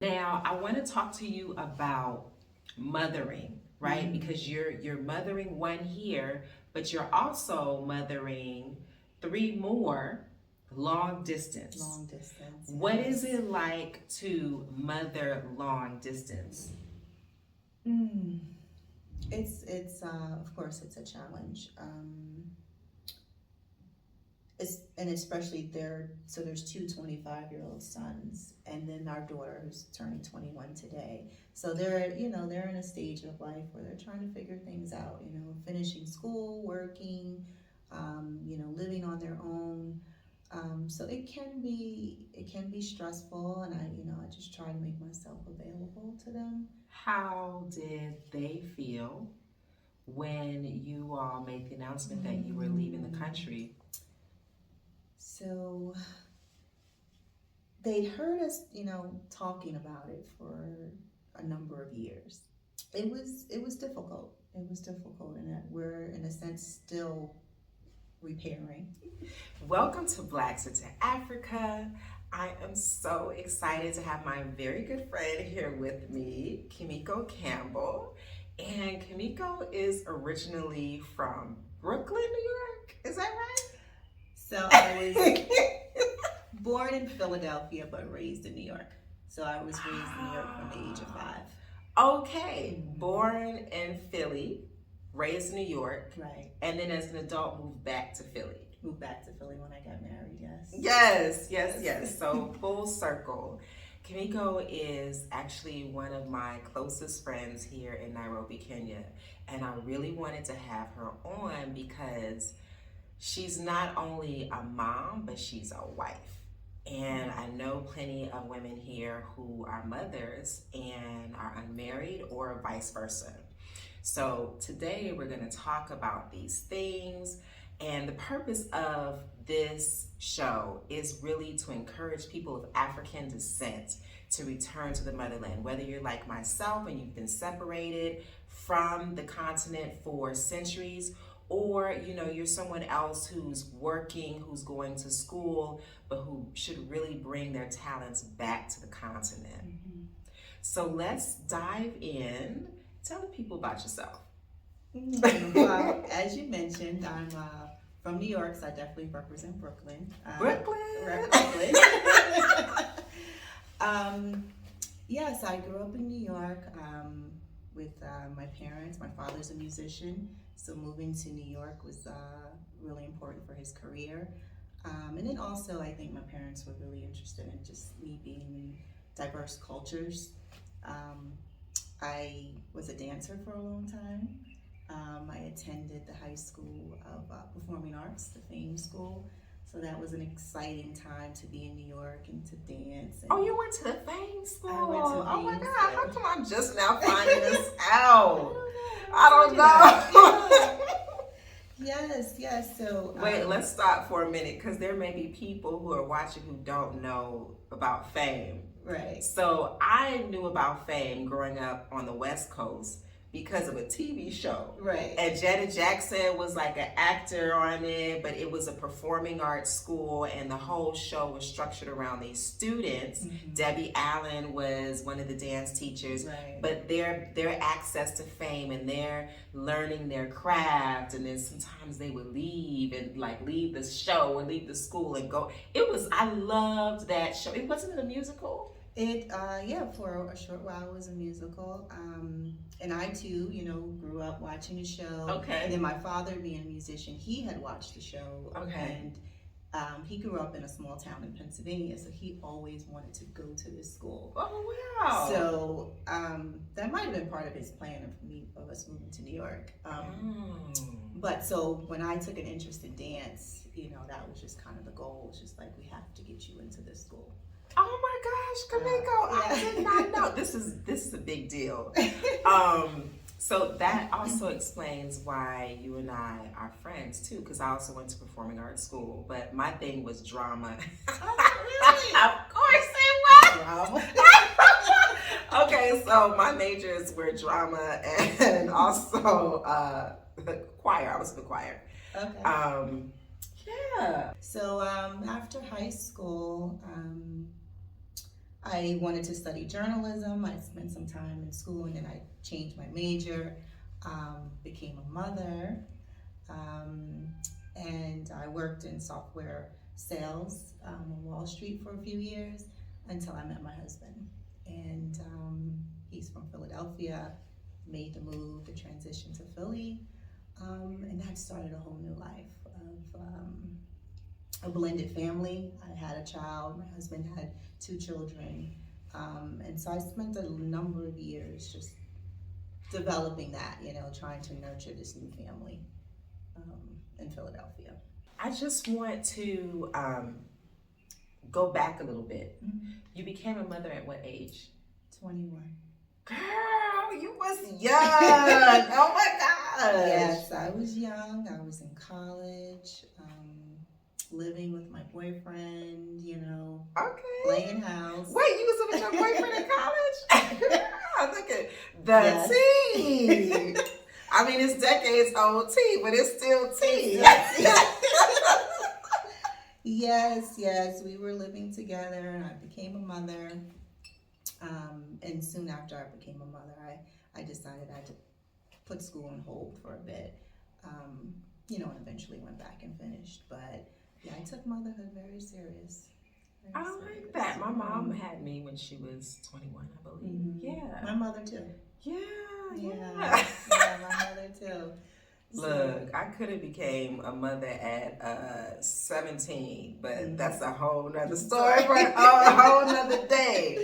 Now, I want to talk to you about mothering, right? Because you're mothering one here, but you're also mothering three more long distance. Long distance. What is yes. it like to mother long distance? Mm. It's of course it's a challenge. And especially there's two 25-year-old sons, and then our daughter who's turning 21 today. So they're in a stage of life where they're trying to figure things out, finishing school, working, living on their own. So it can be stressful, and I just try to make myself available to them. How did they feel when you all made the announcement that you were leaving the country? So they'd heard us, talking about it for a number of years. It was difficult. It was difficult, and that we're in a sense still repairing. Welcome to Blacks into Africa. I am so excited to have my very good friend here with me, Kimiko Campbell. And Kimiko is originally from Brooklyn, New York. Is that right? So I was born in Philadelphia but raised in New York. So I was raised in New York from the age of 5. Okay, born in Philly, raised in New York, Right. and then as an adult moved back to Philly. Moved back to Philly when I got married, yes. Yes. So full circle. Kimiko is actually one of my closest friends here in Nairobi, Kenya. And I really wanted to have her on because she's not only a mom, but she's a wife. And I know plenty of women here who are mothers and are unmarried or vice versa. So today we're going to talk about these things. And the purpose of this show is really to encourage people of African descent to return to the motherland. Whether you're like myself and you've been separated from the continent for centuries, or you're someone else who's working, who's going to school, but who should really bring their talents back to the continent. So let's dive in. Tell the people about yourself. Well, as you mentioned, I'm from New York, so I definitely represent Brooklyn. Brooklyn. Yes, I grew up in New York with my parents. My father's a musician, so moving to New York was really important for his career. And then also, I think my parents were really interested in just me being in diverse cultures. I was a dancer for a long time. I attended the High School of Performing Arts, the FAME School. So that was an exciting time to be in New York and to dance. And oh, you went to the FAME School? I went to oh my FAME God, School. how come I'm just now finding this out? I don't know. Yes. So Wait, let's stop for a minute because there may be people who are watching who don't know about FAME. Right. So I knew about FAME growing up on the West Coast because of a TV show. Right. And Janet Jackson was like an actor on it, but it was a performing arts school, and the whole show was structured around these students. Debbie Allen was one of the dance teachers, Right. but their access to fame and their learning their craft, and then sometimes they would leave and like leave the show or leave the school and go. I loved that show. It wasn't a musical. For a short while it was a musical. And I too, grew up watching the show. Okay. And then my father being a musician, he had watched the show. Okay. And he grew up in a small town in Pennsylvania, so he always wanted to go to this school. Oh wow. So that might have been part of his plan of us moving to New York. But so when I took an interest in dance, that was just kind of the goal. It was just like, we have to get you into this school. Oh my gosh, Kimiko, I did not know. This is a big deal. So that also explains why you and I are friends too, because I also went to performing arts school, but my thing was drama. Oh, really? Of course it was. Drama. Okay, so my majors were drama and also choir. I was in the choir. Okay. Yeah. So after high school, I wanted to study journalism. I spent some time in school and then I changed my major, became a mother, um, and I worked in software sales on Wall Street for a few years until I met my husband. And he's from Philadelphia, made the move, the transition to Philly, and that started a whole new life of a blended family. I had a child, my husband had 2 children, and so I spent a number of years just developing that, trying to nurture this new family in Philadelphia. I just want to go back a little bit. Mm-hmm. You became a mother at what age? 21. Girl, you was young. Oh my gosh. Yes, I was young. I was in college, living with my boyfriend, Okay. playing house. Wait, you was with your boyfriend in college? Girl, look at the Yes. tea. I mean, it's decades old tea, but it's still tea. Yes, we were living together and I became a mother. And soon after I became a mother, I decided I had to put school on hold for a bit, and eventually went back and finished. But yeah, I took motherhood very serious. I like that. My mom had me when she was 21, I believe. Mm-hmm. Yeah. My mother too. Yeah. Yeah, my mother too. Look, I could have became a mother at 17, but Mhm. that's a whole nother story for a whole nother day.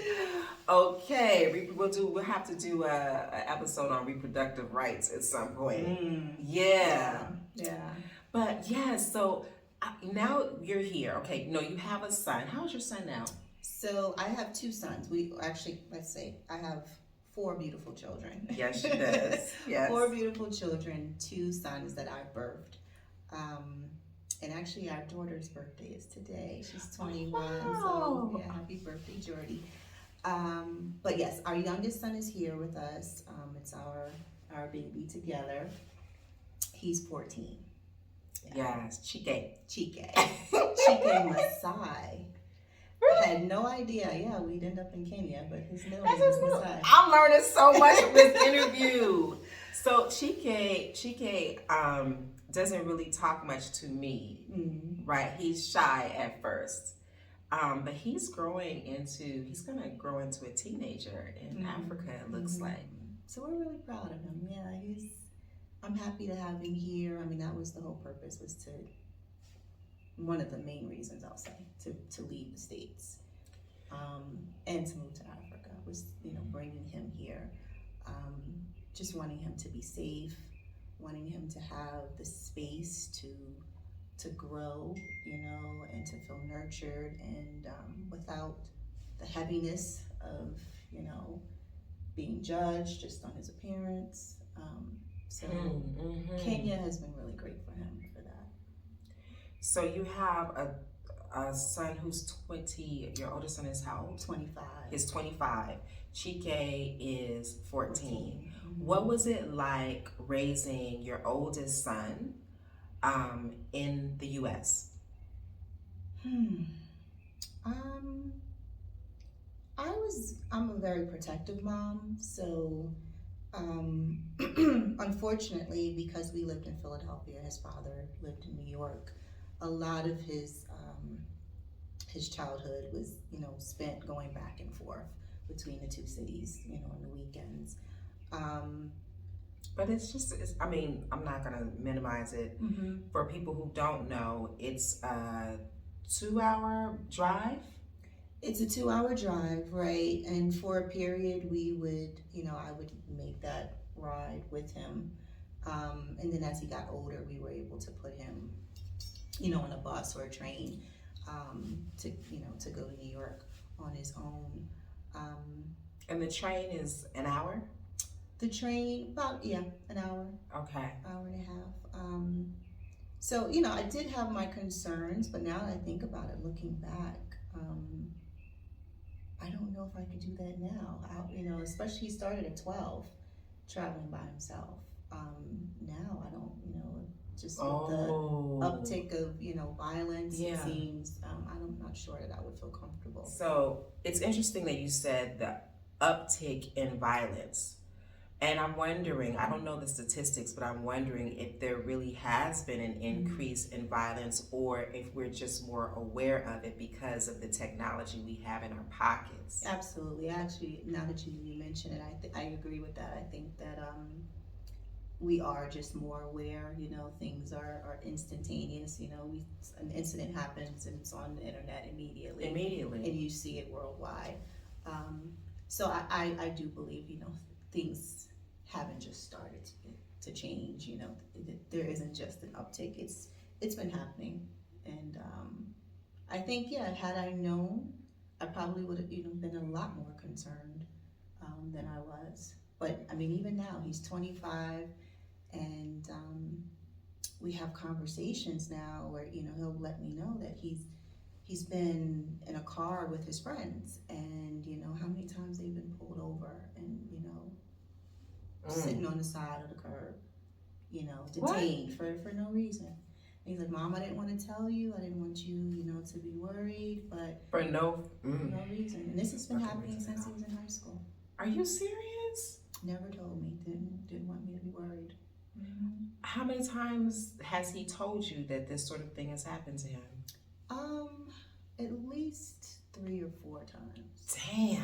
Okay, we'll have to do a episode on reproductive rights at some point. Yeah. But yeah, so now you're here. Okay, no, you have a son. How's your son now? So I have 2 sons. Let's say I have 4 beautiful children. Yes, she does. Yes. 4 beautiful children, 2 sons that I birthed. And actually our daughter's birthday is today. She's 21. Wow. So yeah, happy birthday, Jordy. But yes, our youngest son is here with us. It's our baby together. He's 14. Yes, Chike. Chike Masai. I had no idea. Yeah, we'd end up in Kenya, but his middle name is Masai. I'm learning so much from this interview. So Chike doesn't really talk much to me, right? He's shy at first. But he's gonna grow into a teenager in Africa, it looks like. So we're really proud of him. Yeah, I'm happy to have him here. I mean, that was the whole purpose, one of the main reasons, I'll say, to leave the States, and to move to Africa was, bringing him here, just wanting him to be safe, wanting him to have the space to grow, and to feel nurtured and without the heaviness of, being judged just on his appearance. So Kenya has been really great for him for that. So you have a son who's 20, your oldest son is how old? 25. He's 25. Chike is 14. What was it like raising your oldest son in the U.S.? I'm a very protective mom, so unfortunately, because we lived in Philadelphia, his father lived in New York, a lot of his childhood was, spent going back and forth between the 2 cities, on the weekends. But I'm not gonna minimize it. For people who don't know, it's a 2-hour drive. It's a 2-hour drive, right? And for a period, we would, I would make that ride with him. And then as he got older, we were able to put him, on a bus or a train, to go to New York on his own. And the train is an hour? The train, about, an hour. Okay. Hour and a half. So, I did have my concerns, but now that I think about it, looking back, I don't know if I could do that now. Especially he started at 12, traveling by himself. Now I don't, just with the uptick of, violence. Yeah. It seems, I'm not sure that I would feel comfortable. So it's interesting that you said the uptick in violence. And I'm wondering, I don't know the statistics, but I'm wondering if there really has been an increase in violence, or if we're just more aware of it because of the technology we have in our pockets. Absolutely. Actually, now that you mention it, I agree with that. I think that we are just more aware. Things are instantaneous. An incident happens and it's on the internet immediately, and you see it worldwide. So I do believe things haven't just started to change. There isn't just an uptick. It's been happening, and I think, yeah, had I known, I probably would have been a lot more concerned than I was. But I mean, even now he's 25, and we have conversations now where he'll let me know that he's been in a car with his friends, and how many times they've been pulled over and sitting on the side of the curb, detained for no reason. And he's like, Mom, I didn't want to tell you. I didn't want you, to be worried, but for no reason. And this has been happening since he was in high school. Are you serious? Never told me. Didn't want me to be worried. How many times has he told you that this sort of thing has happened to him? At least 3 or 4 times. Damn.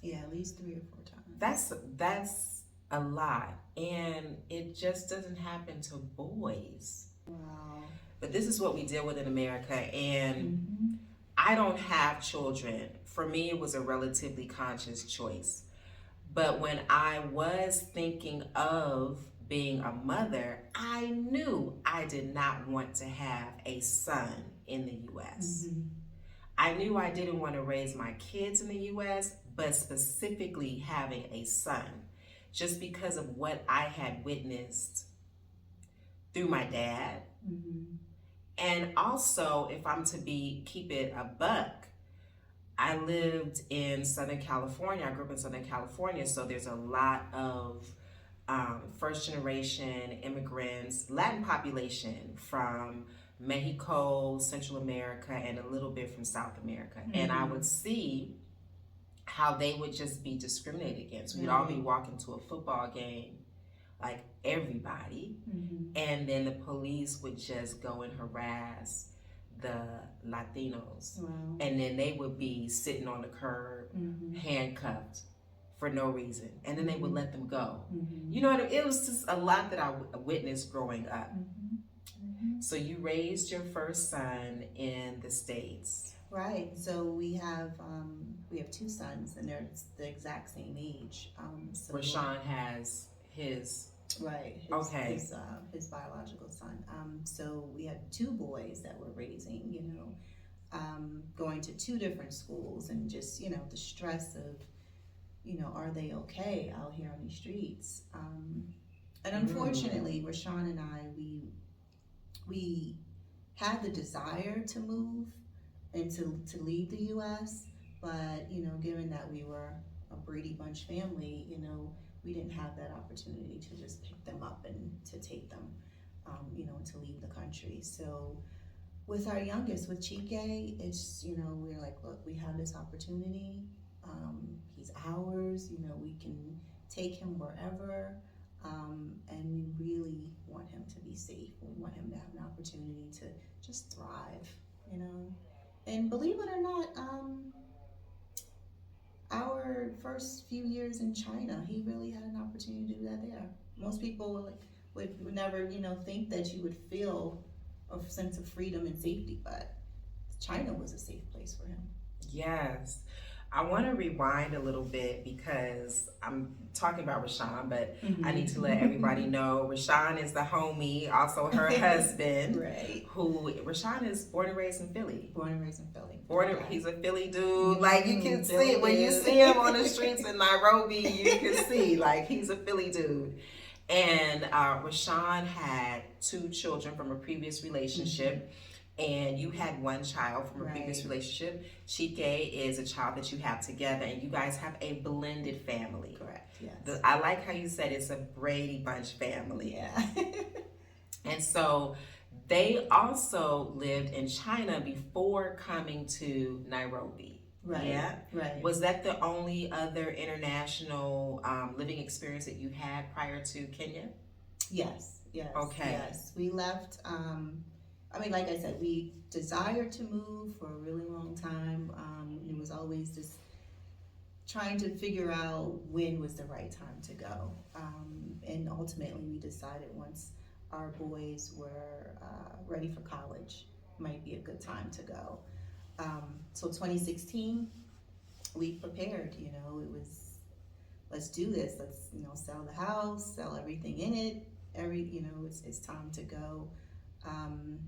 Yeah, at least 3 or 4 times. That's a lot, and it just doesn't happen to boys. Wow. But this is what we deal with in America, and I don't have children. For me, it was a relatively conscious choice. But when I was thinking of being a mother, I knew I did not want to have a son in the U.S. I knew I didn't want to raise my kids in the U.S., but specifically having a son, just because of what I had witnessed through my dad. And also, if I'm to keep it a buck, I lived in Southern California. I grew up in Southern California, so there's a lot of first generation immigrants, Latin population from Mexico, Central America, and a little bit from South America. And I would see how they would just be discriminated against. We'd all be walking to a football game, like everybody, and then the police would just go and harass the Latinos. And then they would be sitting on the curb, handcuffed for no reason, and then they would let them go. It was just a lot that I witnessed growing up. So you raised your first son in the States. Right. So we have 2 sons, and they're the exact same age. So Rashawn has his his biological son. So we had 2 boys that we're raising. Going to 2 different schools, and just the stress of are they okay out here on these streets? And unfortunately, Rashawn and I, we had the desire to move and to leave the U.S., but given that we were a Brady Bunch family, we didn't have that opportunity to just pick them up and to take them, and to leave the country. So with our youngest, with Chike, it's we're like, look, we have this opportunity. He's ours. We can take him wherever, and we really want him to be safe. We want him to have an opportunity to just thrive. And believe it or not, our first few years in China, he really had an opportunity to do that there. Most people would never, think that you would feel a sense of freedom and safety, but China was a safe place for him. Yes. I want to rewind a little bit because I'm talking about Rashawn, but I need to let everybody know Rashawn is the homie, also her husband. Right. Rashawn is born and raised in Philly. He's a Philly dude. Like, you can see, when you see him on the streets in Nairobi, you can see, like, he's a Philly dude. And Rashawn had 2 children from a previous relationship. And you had 1 child from a previous relationship. Chike is a child that you have together, and you guys have a blended family. Correct, yes. I like how you said it's a Brady Bunch family. Yeah. And so they also lived in China before coming to Nairobi. Right. Yeah. Right. Was that the only other international living experience that you had prior to Kenya? Yes. Yes. Okay. Yes. We left. I mean, like I said, we desired to move for a really long time. It was always just trying to figure out when was the right time to go. And ultimately, we decided once our boys were ready for college, might be a good time to go. So 2016, we prepared. You know, it was, let's do this. Let's, you know, sell the house, sell everything in it. It's time to go. Um,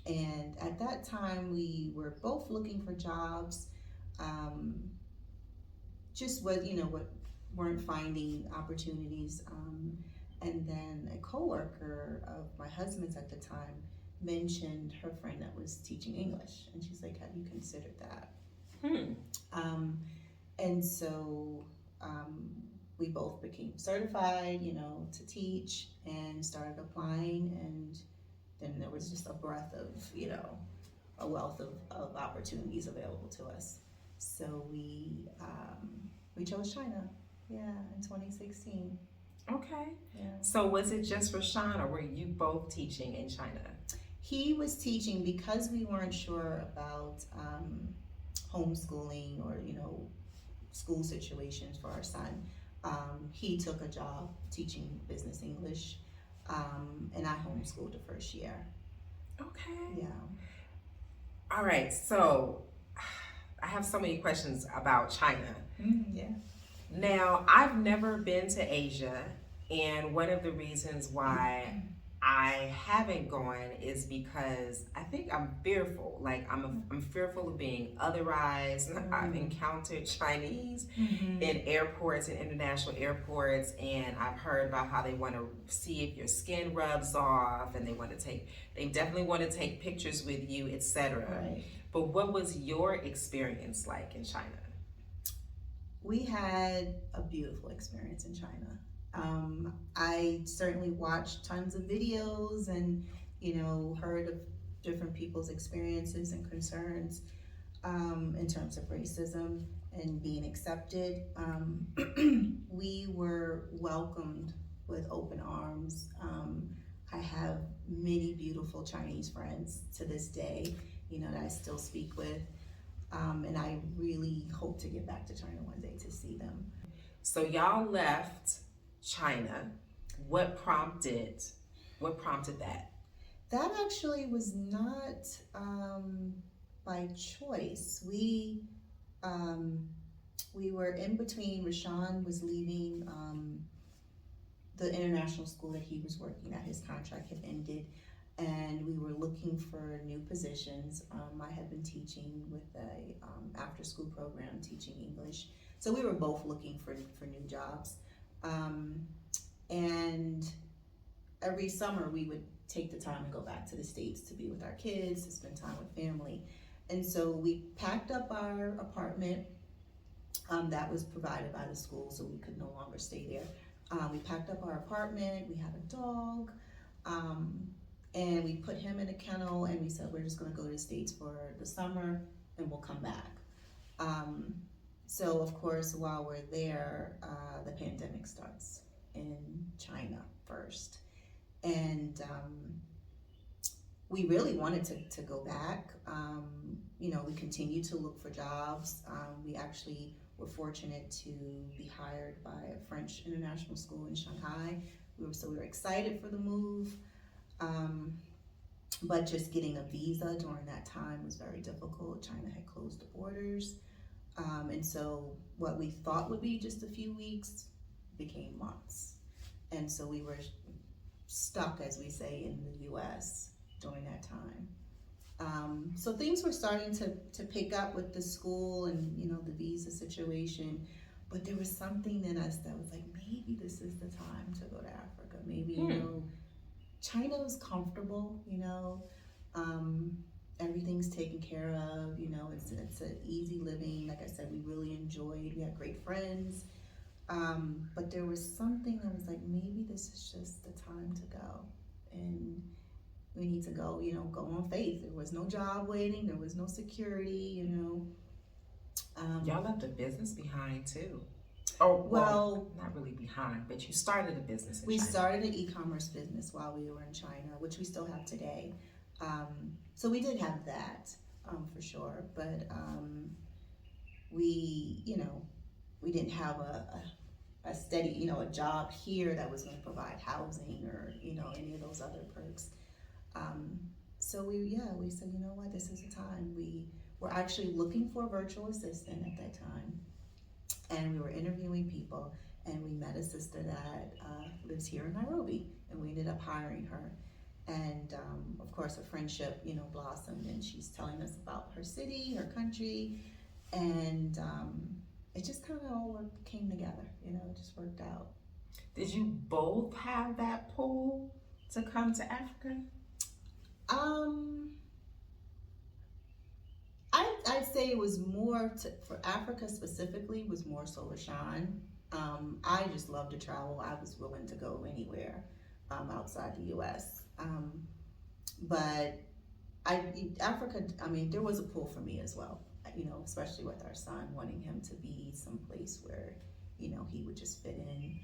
and at that time, we were both looking for jobs. Um, just what weren't finding opportunities. And then a coworker of my husband's at the time mentioned her friend that was teaching English, and she's like, "Have you considered that?" Um, and so we both became certified, to teach, and started applying, and then there was just a breath of, a wealth of opportunities available to us. So we chose China, in 2016. Okay. Yeah. So was it just for Sean, or were you both teaching in China? He was teaching because we weren't sure about homeschooling or school situations for our son. He took a job teaching business English, and I homeschooled the first year. Okay. Yeah. All right. So I have so many questions about China. Yeah. Now, I've never been to Asia, and one of the reasons why I haven't gone is because I think I'm fearful. Like I'm fearful of being otherized. I've encountered Chinese in airports and international airports, and I've heard about how they want to see if your skin rubs off, and they definitely want to take pictures with you, etc. Right. But what was your experience like in China? We had a beautiful experience in China. I certainly watched tons of videos and, heard of different people's experiences and concerns in terms of racism and being accepted. We were welcomed with open arms. I have many beautiful Chinese friends to this day, that I still speak with. And I really hope to get back to China one day to see them. So y'all left China. What prompted that? That actually was not by choice. We were in between. Rashawn was leaving the international school that he was working at. His contract had ended, and we were looking for new positions. I had been teaching with a after-school program, teaching English. So we were both looking for new jobs. And every summer we would take the time to go back to the States to be with our kids, to spend time with family. And so we packed up our apartment that was provided by the school, so we could no longer stay there. We packed up our apartment, we had a dog, and we put him in a kennel, and we said we're just gonna go to the States for the summer and we'll come back. So of course, while we're there, the pandemic starts in China first. And we really wanted to go back. We continued to look for jobs. We actually were fortunate to be hired by a French international school in Shanghai. We were excited for the move. But just getting a visa during that time was very difficult. China had closed the borders. And so what we thought would be just a few weeks became months. And so we were stuck, as we say, in the US during that time. So things were starting to pick up with the school and, the visa situation. But there was something in us that was like, maybe this is the time to go to Africa. Maybe, China was comfortable, everything's taken care of, it's an easy living. Like I said, we really enjoyed, we had great friends. But there was something that was like, maybe this is just the time to go. and we need to go, go on faith. There was no job waiting, there was no security. Y'all left a business behind too. Oh, well, not really behind, but you started a business in we China. started an e-commerce business while we were in China, which we still have today. So we did have that, for sure, but we, we didn't have a steady, a job here that was going to provide housing or, any of those other perks. So we said, you know what, this is the time. We were actually looking for a virtual assistant at that time, and we were interviewing people, and we met a sister that lives here in Nairobi, and we ended up hiring her. And of course, a friendship, blossomed, and she's telling us about her city, her country, and it just kind of all came together. It just worked out. Did you both have that pull to come to Africa? I'd say it was more for Africa specifically, was more so LaShawn. I just love to travel. I was willing to go anywhere outside the U.S. But Africa, there was a pull for me as well, especially with our son, wanting him to be someplace where, he would just fit in.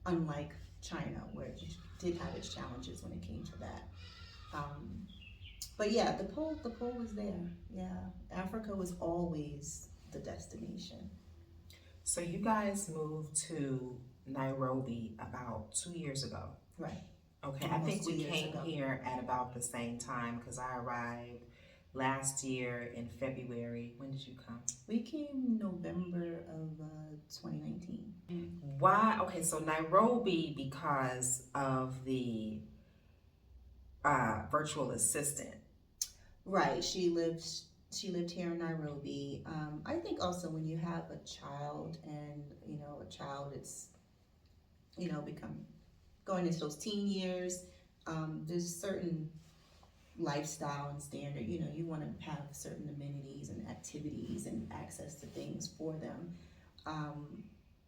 Unlike China, where it did have its challenges when it came to that. But yeah, the pull was there. Yeah, Africa was always the destination. So you guys moved to Nairobi about 2 years ago. Right. Okay, Almost I think we 2 years came ago. here at about the same time because I arrived last year in February. When did you come? We came November of 2019. Why? Okay, so Nairobi because of the virtual assistant. Right. She lived here in Nairobi. I think also when you have a child and a child it's become going into those teen years, there's certain lifestyle and standard. You want to have certain amenities and activities and access to things for them.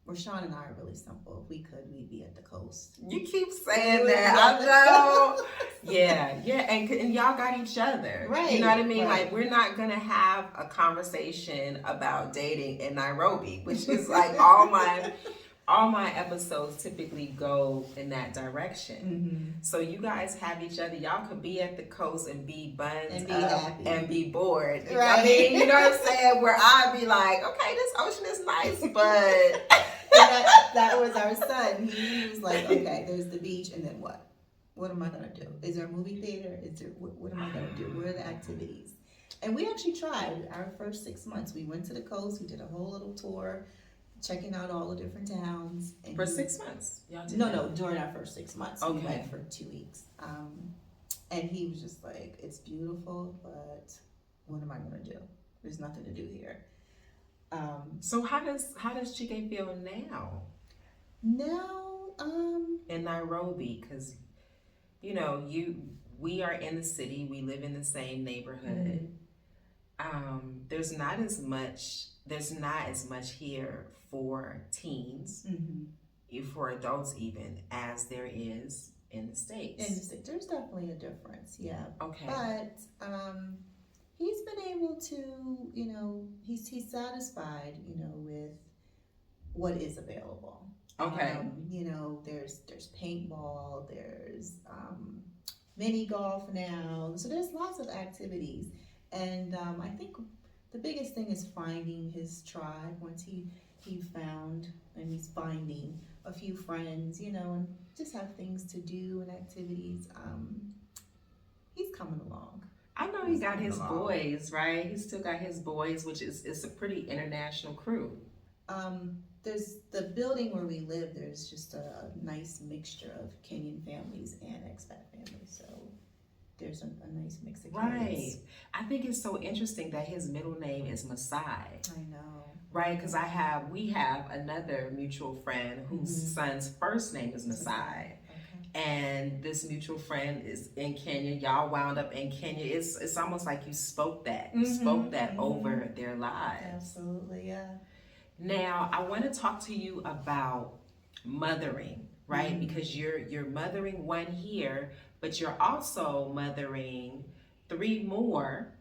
Rashawn and I are really simple. If we could, we'd be at the coast. You keep saying that. I know. Yeah, and y'all got each other. Right. You know what I mean? Right. Like, we're not going to have a conversation about dating in Nairobi, which is like all my episodes typically go in that direction. Mm-hmm. So you guys have each other. Y'all could be at the coast and be buns And be up happy. and be bored. Right. I mean, you know what I'm saying? Where I'd be like, okay, this ocean is nice, but... that was our son. He was like, okay, there's the beach, and then what? What am I gonna do? Is there a movie theater? What am I gonna do? What are the activities? And we actually tried our first 6 months. We went to the coast. We did a whole little tour, checking out all the different towns. And For 6 months? Y'all did No, during our first 6 months. Okay. We went for 2 weeks. And he was just like, it's beautiful, but what am I gonna do? There's nothing to do here. So how does Chike feel now? In Nairobi, because we are in the city, we live in the same neighborhood. Mm-hmm. There's not as much here for teens, Mm-hmm. for adults even, as there is in the States. There's definitely a difference, yeah. Okay. But he's been able to, he's satisfied, with what is available. Okay. There's paintball, there's mini golf now. So there's lots of activities. And I think the biggest thing is finding his tribe. Once he found and he's finding a few friends, and just have things to do and activities. He's coming along. I know he got his boys, right? He's still got his boys, which is a pretty international crew. There's the building where we live. There's just a nice mixture of Kenyan families and expat families. So there's a nice mix of kids. Right. I think it's so interesting that his middle name is Masai. I know. Right, because we have another mutual friend whose son's first name is Masai. Okay. And this mutual friend is in Kenya. Y'all wound up in Kenya. It's almost like you spoke that. You spoke that over their lives. Absolutely, yeah. Now, I want to talk to you about mothering right? Because you're mothering one here, but you're also mothering three more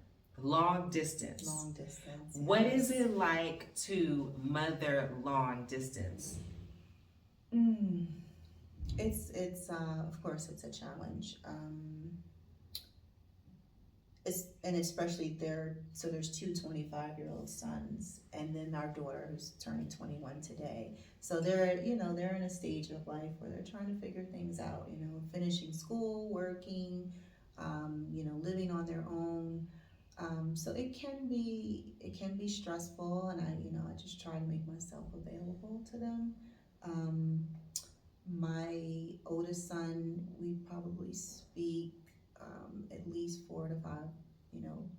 long distance. Long distance. What is yes. it like to mother long distance? Mm. It's of course it's a challenge. And especially there's two 25-year-old sons, and then our daughter who's turning 21 today. So they're in a stage of life where they're trying to figure things out, finishing school, working, living on their own. So it can be stressful, and I just try to make myself available to them. Um, my oldest son, we probably speak at least 4 to 5,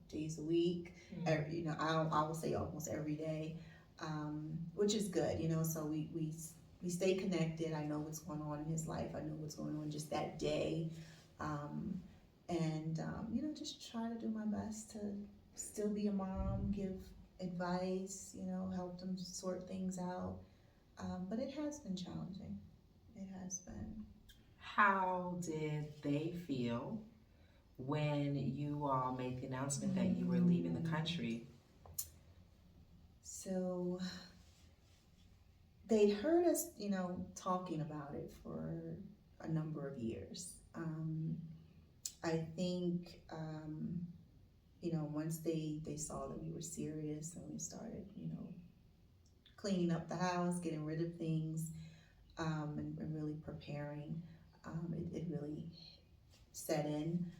days a week. I will say almost every day, which is good. So we stay connected. I know what's going on in his life. I know what's going on just that day, and just try to do my best to still be a mom, give advice, help them sort things out. But it has been challenging. It has been. How did they feel when you all made the announcement that you were leaving the country? So they'd heard us, talking about it for a number of years. I think, once they saw that we were serious and we started, cleaning up the house, getting rid of things, and really preparing, it really set in.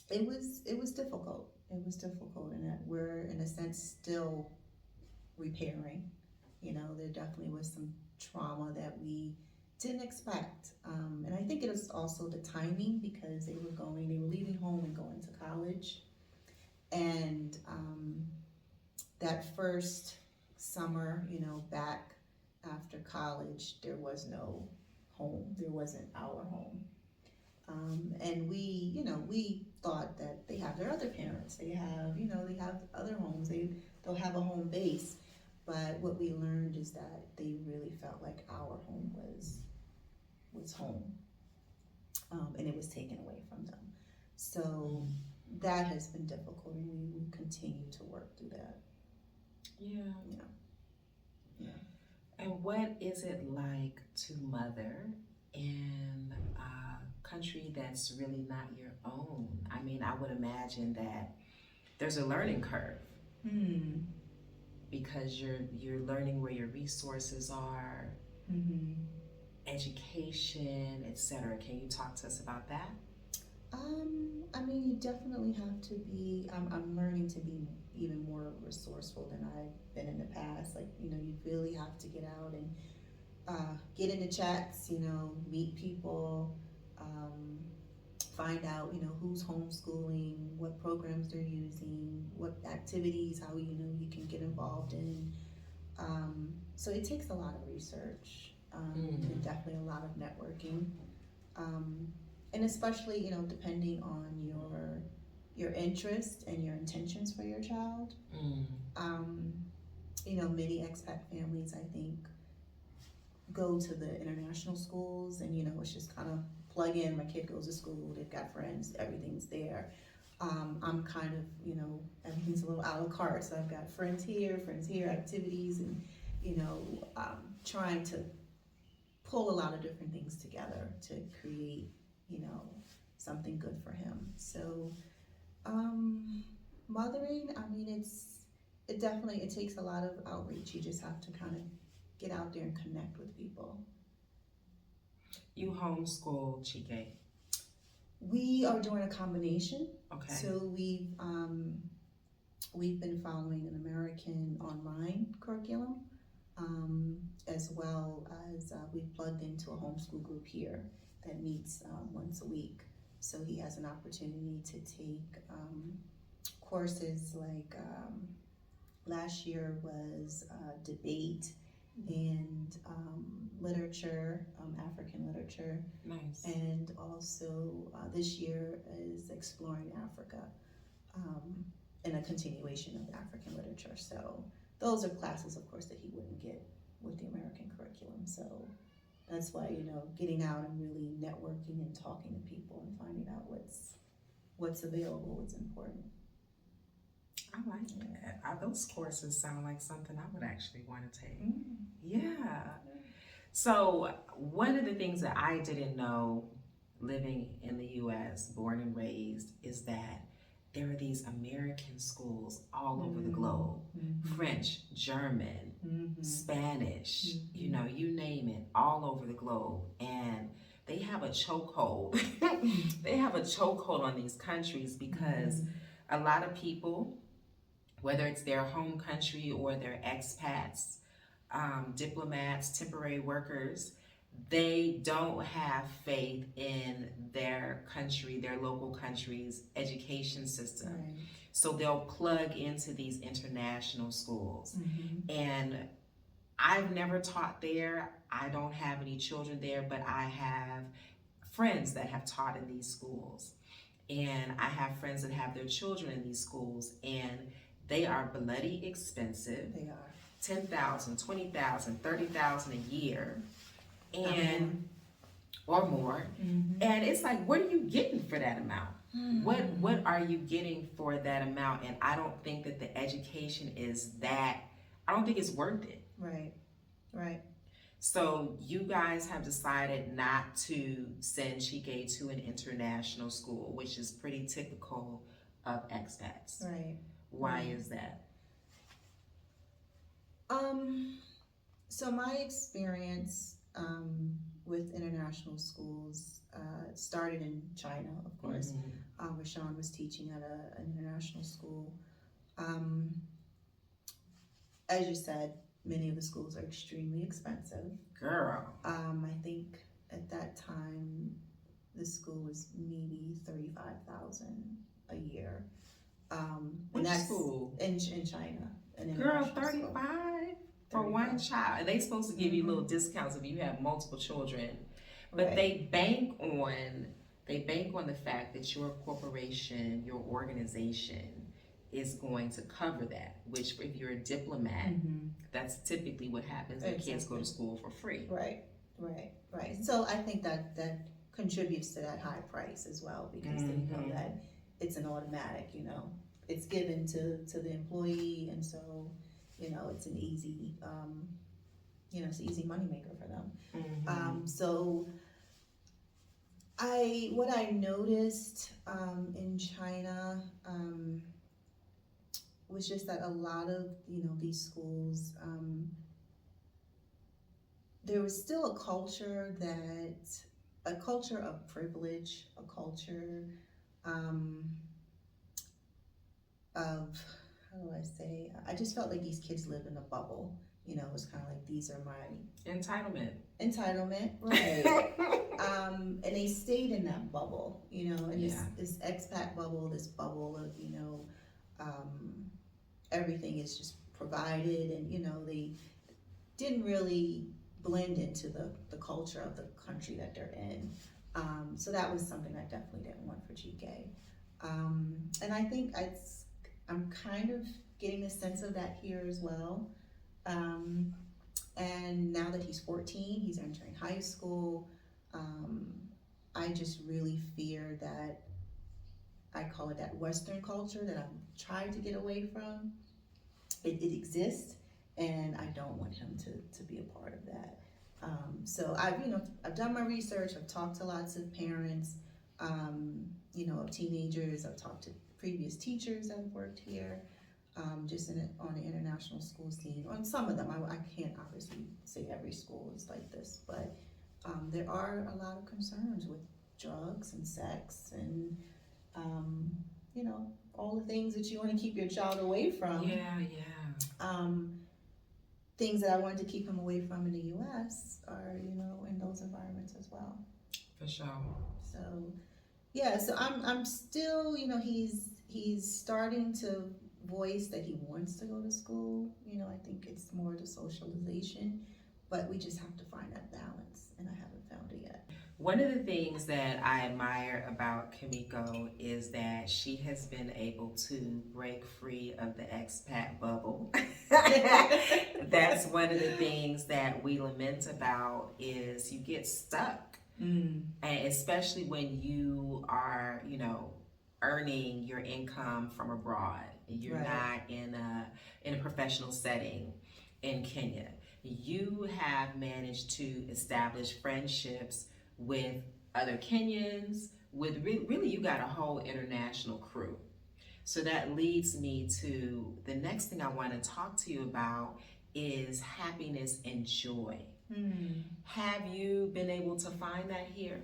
It was difficult. It was difficult, and that we're in a sense still repairing. There definitely was some trauma that we didn't expect, and I think it was also the timing because they were leaving home and going to college, and that first summer, back after college, there was no home. There wasn't our home. And we thought that they have their other parents. They have other homes. They'll have a home base. But what we learned is that they really felt like our home was home, and it was taken away from them. So that has been difficult, and we continue to work through that. Yeah. Yeah. And what is it like to mother in a country that's really not your own? I mean, I would imagine that there's a learning curve because you're learning where your resources are, education, etc. Can you talk to us about that? You definitely have to be. I'm learning to be even more resourceful than I've been in the past. Like, you really have to get out and get into chats. Meet people, find out who's homeschooling, what programs they're using, what activities, how you can get involved in. So it takes a lot of research, and definitely a lot of networking. And especially, depending on your interest and your intentions for your child. Many expat families, I think, go to the international schools, and it's just kind of plug in. My kid goes to school, they've got friends, everything's there. I'm kind of, everything's a little a la carte. So I've got friends here, activities, and trying to pull a lot of different things together to create something good for him. So mothering, it takes a lot of outreach. You just have to kind of get out there and connect with people. You homeschool Chike? We are doing a combination. Okay. So we've been following an American online curriculum, as well as we've plugged into a homeschool group here that meets once a week. So he has an opportunity to take courses like last year was debate and literature, African literature. Nice. And also this year is exploring Africa, and a continuation of African literature. So those are classes, of course, that he wouldn't get with the American curriculum. So That's why, getting out and really networking and talking to people and finding out what's available, what's important. I like that. Those courses sound like something I would actually want to take. Mm. Yeah. So one of the things that I didn't know living in the US, born and raised, is that there are these American schools all over the globe. Mm-hmm. French, German, Mm-hmm. Spanish, Mm-hmm. you name it, all over the globe. And they have a chokehold. They have a chokehold on these countries because a lot of people, whether it's their home country or their expats, diplomats, temporary workers, they don't have faith in their country, their local country's education system. Right. So they'll plug into these international schools. Mm-hmm. And I've never taught there. I don't have any children there, but I have friends that have taught in these schools. And I have friends that have their children in these schools, and they are bloody expensive. They are. $10,000, $20,000, $30,000 a year, and or more. Mm-hmm. And it's like, what are you getting for that amount? Mm-hmm. What are you getting for that amount? And I don't think that the education is that. I don't think it's worth it. Right. Right. So you guys have decided not to send Chike to an international school, which is pretty typical of expats. Right. Why is that? So my experience with international schools started in China, of course, where Sean was teaching at an international school. As you said, many of the schools are extremely expensive. Girl. I think at that time the school was maybe $35,000 a year. Which and that's school? In China. Girl, 35 for one child. And they supposed to give you little discounts if you have multiple children. But Right. they bank on the fact that your corporation, your organization is going to cover that, which if you're a diplomat, that's typically what happens. The kids go to school for free. Right. So I think that contributes to that high price as well, because they know that it's an automatic, it's given to the employee, and so, it's an easy, it's an easy moneymaker for them. So what I noticed in China was just that a lot of these schools, there was still a culture of privilege, a culture of, how do I say, I just felt like these kids lived in a bubble. It was kind of like, these are my entitlement, right? And they stayed in that bubble, this expat bubble, this bubble of everything is just provided, and they didn't really blend into the culture of the country that they're in. So that was something I definitely didn't want for GK. And I think I'm kind of getting a sense of that here as well. And now that he's 14, he's entering high school. I just really fear that, I call it that Western culture that I'm trying to get away from. It exists, and I don't want him to be a part of that. So I've done my research. I've talked to lots of parents, of teenagers. I've talked to previous teachers that have worked here, just on the international school scene. On some of them, I can't obviously say every school is like this, but there are a lot of concerns with drugs and sex and all the things that you want to keep your child away from. Things that I wanted to keep him away from in the U.S. are, in those environments as well. For sure. So, yeah. So I'm still, he's starting to voice that he wants to go to school. I think it's more the socialization, but we just have to find that balance, and I haven't found it yet. One of the things that I admire about Kimiko is that she has been able to break free of the expat bubble. That's one of the things that we lament about is you get stuck. And especially when you are, earning your income from abroad. You're Right. not in a professional setting in Kenya. You have managed to establish friendships with other Kenyans, with really you got a whole international crew. So that leads me to the next thing I want to talk to you about is happiness and joy. Have you been able to find that here?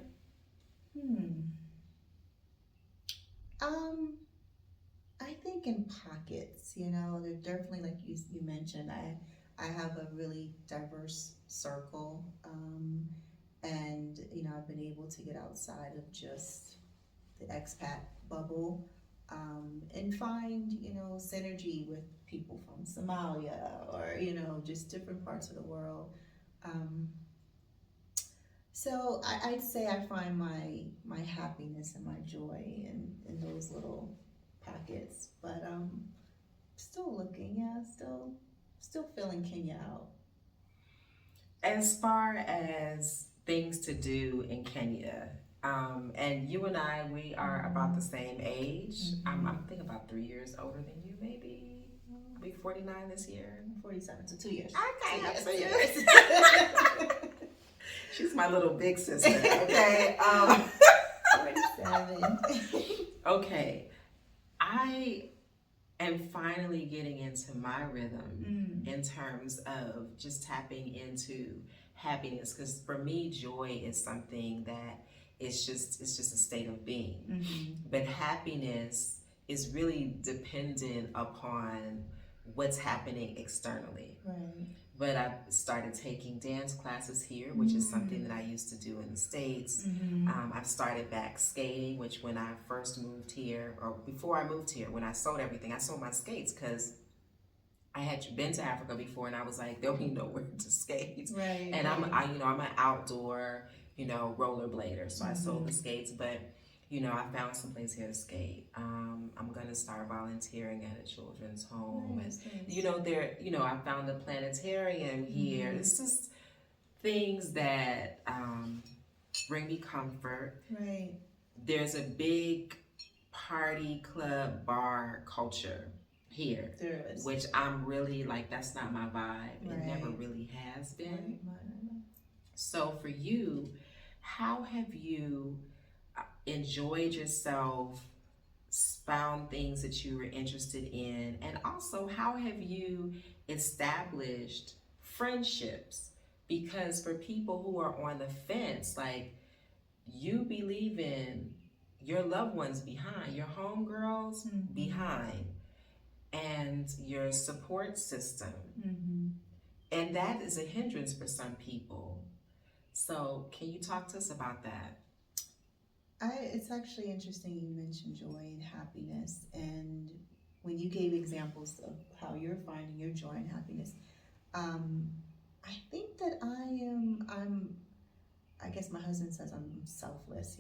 I think in pockets, they're definitely like you mentioned. I have a really diverse circle, and I've been able to get outside of just the expat bubble, and find synergy with people from Somalia or just different parts of the world. Um, so I'd say I find my happiness and my joy in those little pockets, but still looking, yeah, still feeling Kenya out. As far as things to do in Kenya, and you and I, we are about the same age. I'm thinking about 3 years older than you, maybe. I'll be 49 this year. 47, so 2 years. Okay, Yes, 2 years. She's my little big sister, okay? 47. Okay, I am finally getting into my rhythm in terms of just tapping into happiness, because for me, joy is something that it's just a state of being. But happiness is really dependent upon what's happening externally. Right. But I started taking dance classes here, which is something that I used to do in the States. I've started back skating, which when I first moved here, or before I moved here, when I sold everything, I sold my skates because I had been to Africa before, and I was like, there'll be nowhere to skate. Right. And I'm an outdoor, rollerblader, so I sold the skates, but I found some place here to skate. I'm gonna start volunteering at a children's home, Nice. and I found a planetarium here. It's just things that bring me comfort. Right. There's a big party, club, bar culture here, There is. which I'm really like. That's not my vibe. It never Right. really has been. Right. So for you, how have you enjoyed yourself, found things that you were interested in, and also how have you established friendships? Because for people who are on the fence, like you believe in your loved ones behind, your homegirls behind, and your support system. And that is a hindrance for some people. So can you talk to us about that? It's actually interesting you mentioned joy and happiness, and when you gave examples of how you're finding your joy and happiness, I think that I guess my husband says I'm selfless.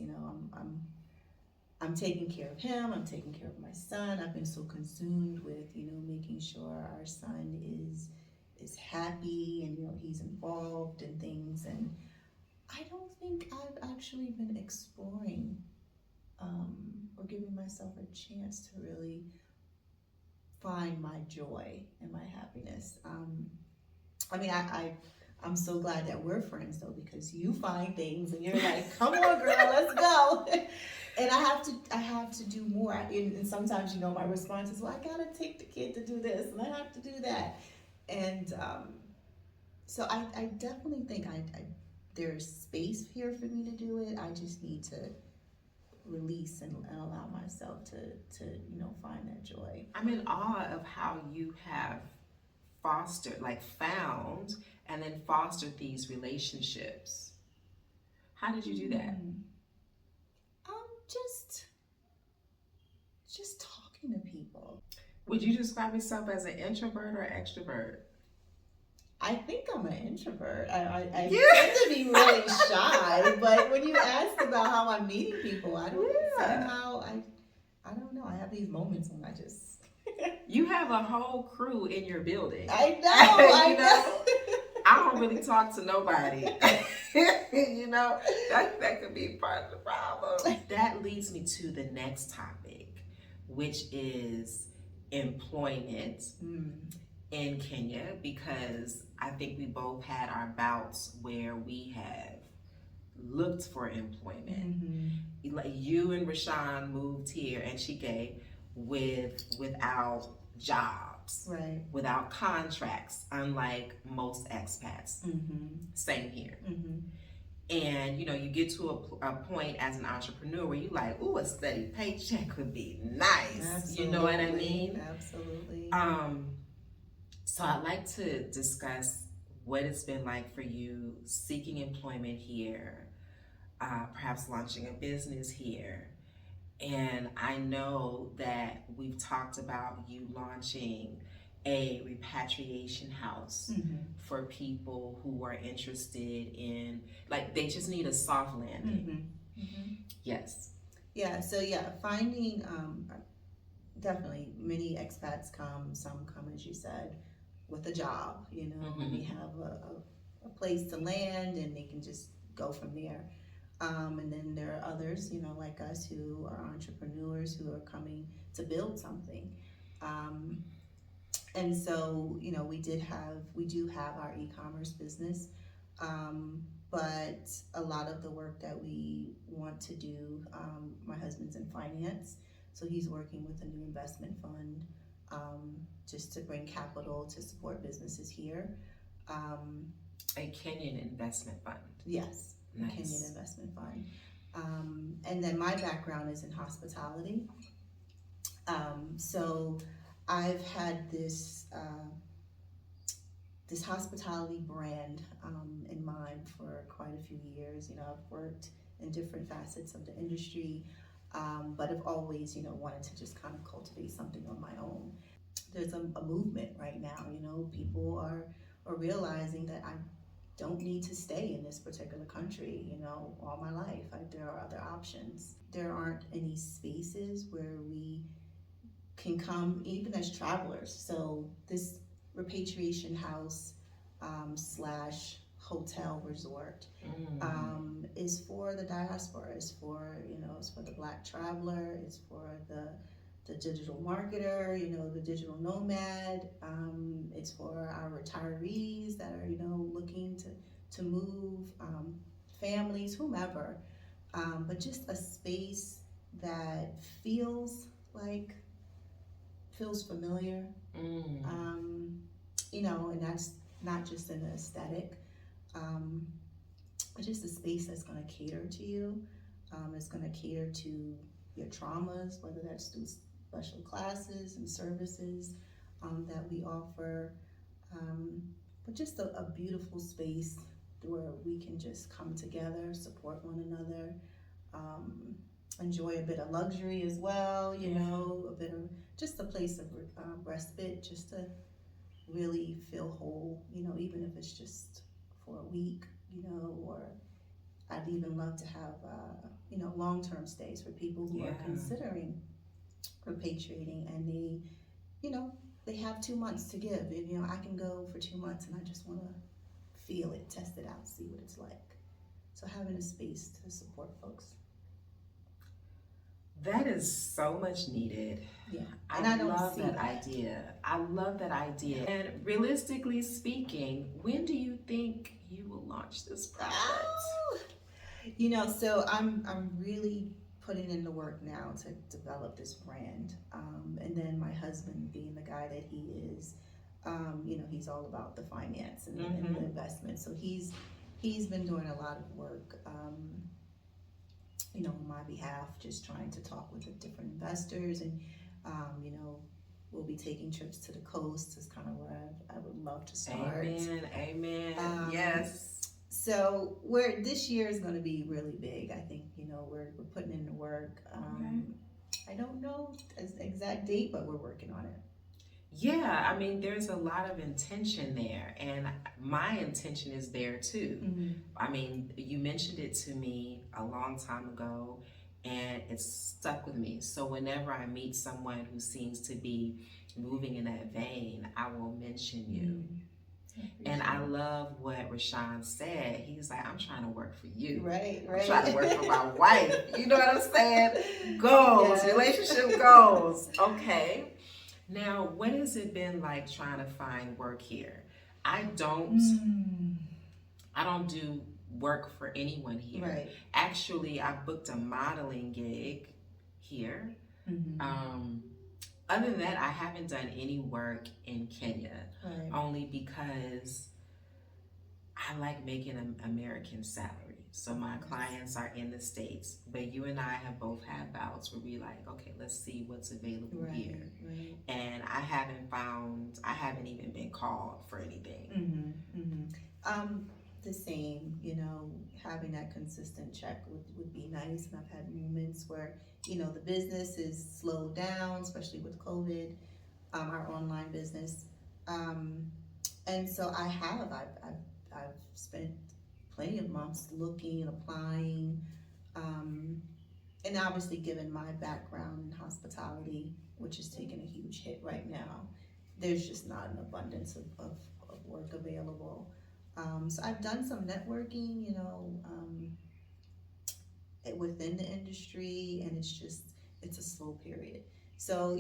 I'm taking care of him. I'm taking care of my son. I've been so consumed with making sure our son is happy and he's involved in things, and I don't think I've actually been exploring or giving myself a chance to really find my joy and my happiness. I'm so glad that we're friends though, because you find things and you're like, come on girl, let's go. And I have to do more. And sometimes, my response is, well, I gotta take the kid to do this and I have to do that. And so I definitely think there's space here for me to do it. I just need to release and allow myself to find that joy. I'm in awe of how you have fostered, like found, and then fostered these relationships. How did you do that? Just talking to people. Would you describe yourself as an introvert or extrovert? I think I'm an introvert. I Yeah. tend to be really shy, but when you ask about how I'm meeting people, I don't somehow I don't know. I have these moments when I just You have a whole crew in your building. I know, I know. I don't really talk to nobody. That could be part of the problem. That leads me to the next topic, which is employment in Kenya, because I think we both had our bouts where we have looked for employment. Like you and Rashawn moved here, and Chike, without jobs, right, without contracts, unlike most expats. Same here. And you get to a point as an entrepreneur where you like, ooh, a steady paycheck would be nice. Absolutely. You know what I mean? Absolutely. So I'd like to discuss what it's been like for you seeking employment here, perhaps launching a business here. And I know that we've talked about you launching a repatriation house for people who are interested in, like, they just need a soft landing. Yes. Yeah, so finding, definitely many expats come, some come, as you said, with a job, and they have a place to land and they can just go from there. And then there are others, like us, who are entrepreneurs who are coming to build something. And so, we do have our e-commerce business, but a lot of the work that we want to do, my husband's in finance, so he's working with a new investment fund, just to bring capital to support businesses here. A Kenyan investment fund. Yes, nice. Kenyan investment fund. And then my background is in hospitality. So I've had this hospitality brand in mind for quite a few years. I've worked in different facets of the industry, but I've always, wanted to just kind of cultivate something on my own. There's a movement right now. People are realizing that I don't need to stay in this particular country, all my life. There are other options. There aren't any spaces where we can come, even as travelers. So this repatriation house / hotel resort is for the diaspora. It's for the Black traveler. It's for the digital marketer, the digital nomad. It's for our retirees that are looking to move, families, whomever. But just a space that feels familiar, and that's not just an aesthetic, but just a space that's going to cater to you. It's going to cater to your traumas, whether that's through special classes and services that we offer, but just a beautiful space where we can just come together, support one another, enjoy a bit of luxury as well, a bit of just a place of respite, just to really feel whole, even if it's just for a week, or I'd even love to have, long-term stays for people who are considering repatriating, and they have 2 months to give. And, I can go for 2 months and I just want to feel it, test it out, see what it's like. So having a space to support folks. That is so much needed. Yeah, and I love that idea. I love that idea. And realistically speaking, when do you think you will launch this project? So I'm really putting in the work now to develop this brand. And then my husband, being the guy that he is, he's all about the finance and the investment. So he's been doing a lot of work, on my behalf, just trying to talk with the different investors, and we'll be taking trips to the coast. Is kind of where I would love to start. Amen. Yes. So this year is going to be really big. I think we're putting in the work. I don't know the exact date, but we're working on it. Yeah, I mean, there's a lot of intention there, and my intention is there too. Mm-hmm. I mean, you mentioned it to me a long time ago, and it's stuck with me. So whenever I meet someone who seems to be moving in that vein, I will mention you. I And appreciate I it. love what Rashawn said. He's like, I'm trying to work for you. Right, I'm trying to work for my right. wife. You know what I'm saying? Goals, Yes. relationship goals. Okay. Now, what has it been like trying to find work here? I don't Mm. I don't do work for anyone here. Right. Actually, I booked a modeling gig here. Mm-hmm. Um, Other than that, I haven't done any work in Kenya, Right. only because I like making an American salary. So my clients are in the States, but you and I have both had bouts where we like, okay, let's see what's available Right. here. Right. And I haven't even been called for anything. Mm-hmm. Mm-hmm. The same, having that consistent check would be nice. And I've had moments where, the business is slowed down, especially with COVID, our online business. Um, and so I've spent plenty of months looking, applying, and obviously given my background in hospitality, which is taking a huge hit right now, there's just not an abundance of work available. So I've done some networking, within the industry, and it's a slow period. So,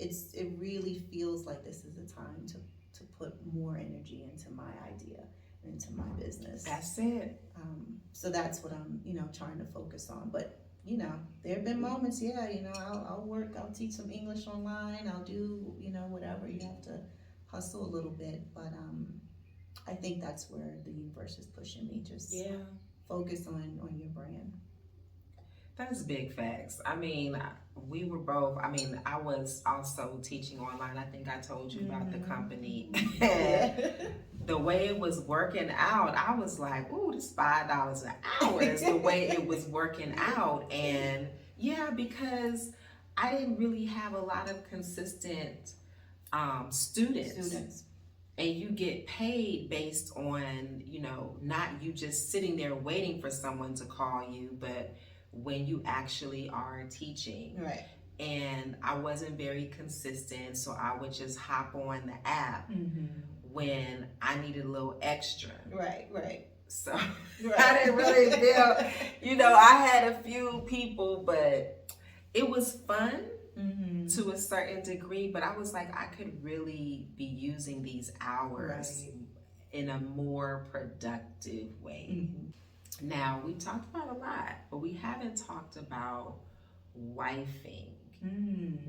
it really feels like this is a time to put more energy into my idea, into my business. That's it. So that's what I'm, trying to focus on. But, there have been moments, yeah, I'll work, I'll teach some English online, I'll do, whatever. You have to hustle a little bit, but I think that's where the universe is pushing me. Just focus on your brand. That's big facts. I mean, we were both, I mean, I was also teaching online. I think I told you about the company. Yeah. The way it was working out, I was like, ooh, this $5 an hour is the way it was working out. And yeah, because I didn't really have a lot of consistent students. And you get paid based on, not you just sitting there waiting for someone to call you, but when you actually are teaching. Right. And I wasn't very consistent, so I would just hop on the app when I needed a little extra. Right. So I didn't really feel, I had a few people, but it was fun to a certain degree, but I was like, I could really be using these hours in a more productive way. Now, we talked about a lot, but we haven't talked about wifing.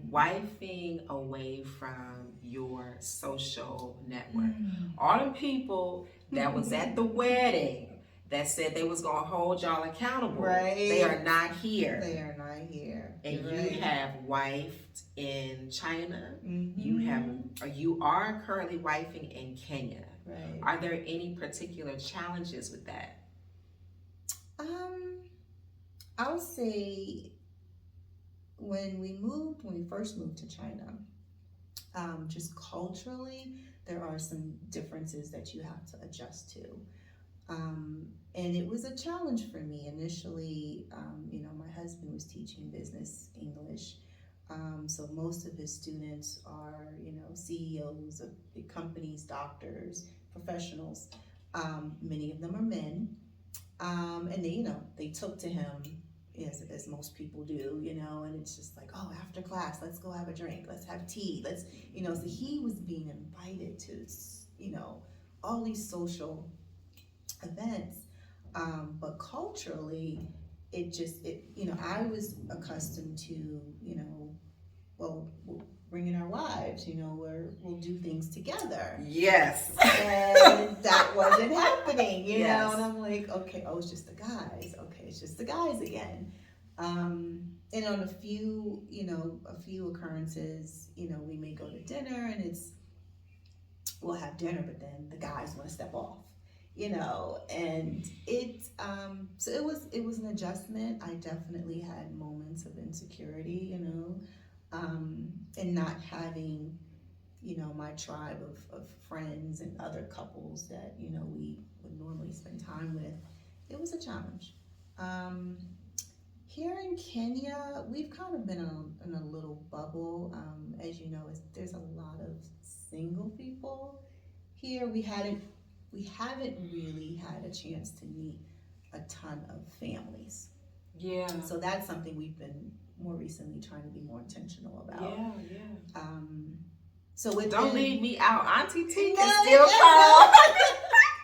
Wifing away from your social network. All the people that was at the wedding that said they was gonna hold y'all accountable, they are not here. They are not here. And you have wifed in China. You are currently wifing in Kenya. Right. Are there any particular challenges with that? I would say when we first moved to China, just culturally, there are some differences that you have to adjust to. And it was a challenge for me initially. My husband was teaching business English. So most of his students are, CEOs of big companies, doctors, professionals. Many of them are men. And they took to him as most people do, and it's just like, oh, after class, let's go have a drink, let's have tea, so he was being invited to, all these social events. But culturally, I was accustomed to, bringing our wives, where we'll do things together. Yes. And that wasn't happening, Yes. and I'm like, okay, it's just the guys. Okay, it's just the guys again. And on a few occurrences, we may go to dinner and we'll have dinner, but then the guys want to step off, and so it was an adjustment. I definitely had moments of insecurity, and not having my tribe of friends and other couples that, we would normally spend time with, it was a challenge. Um, Here in Kenya, we've kind of been in a little bubble. As you know, there's a lot of single people here. We haven't really had a chance to meet a ton of families. Yeah. So that's something we've been more recently trying to be more intentional about. Yeah, yeah. So don't leave me out. Auntie T No, can still come.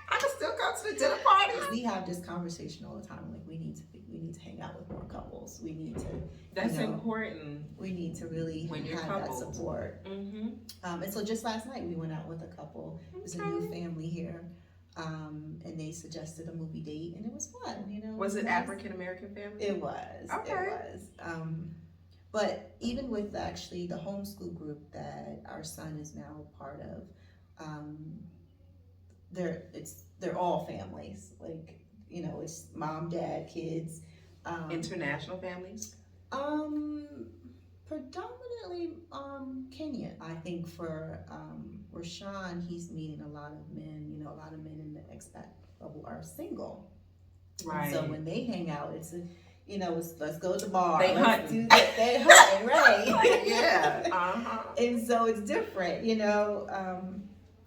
I can still come to the dinner parties. We have this conversation all the time. Like we need to hang out with more couples. We need to. That's important. We need to really when you're have coupled. that support. Mm-hmm. And so just last night we went out with a couple. There's a new family here, and they suggested a movie date, and it was fun. Was it African American family? It was. Okay. It was. But even with actually the homeschool group that our son is now a part of, they're all families. Like it's mom, dad, kids. International families? Predominantly Kenyan. I think for Rashawn, he's meeting a lot of men. A lot of men in the expat bubble are single. Right. And so when they hang out, it's let's go to the bar. They hunt. They hunt, right? Yeah. Uh-huh. And so it's different,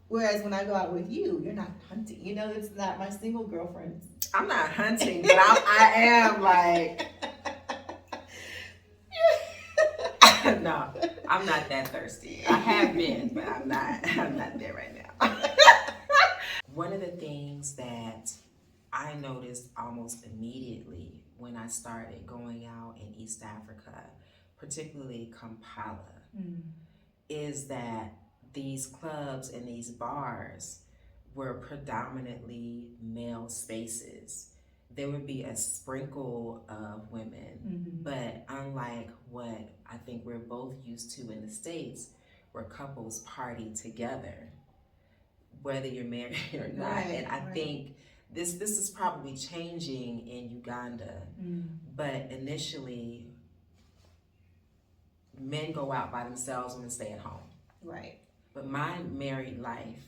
whereas when I go out with you, you're not hunting. It's not my single girlfriend. I'm not hunting, but I am like. No, I'm not that thirsty. I have been, but I'm not there right now. One of the things that I noticed almost immediately when I started going out in East Africa, particularly Kampala, is that these clubs and these bars were predominantly male spaces. There would be a sprinkle of women, but unlike what I think we're both used to in the States, where couples party together, whether you're married or not. Right, and I think this is probably changing in Uganda, but initially men go out by themselves, women stay at home. Right. But my married life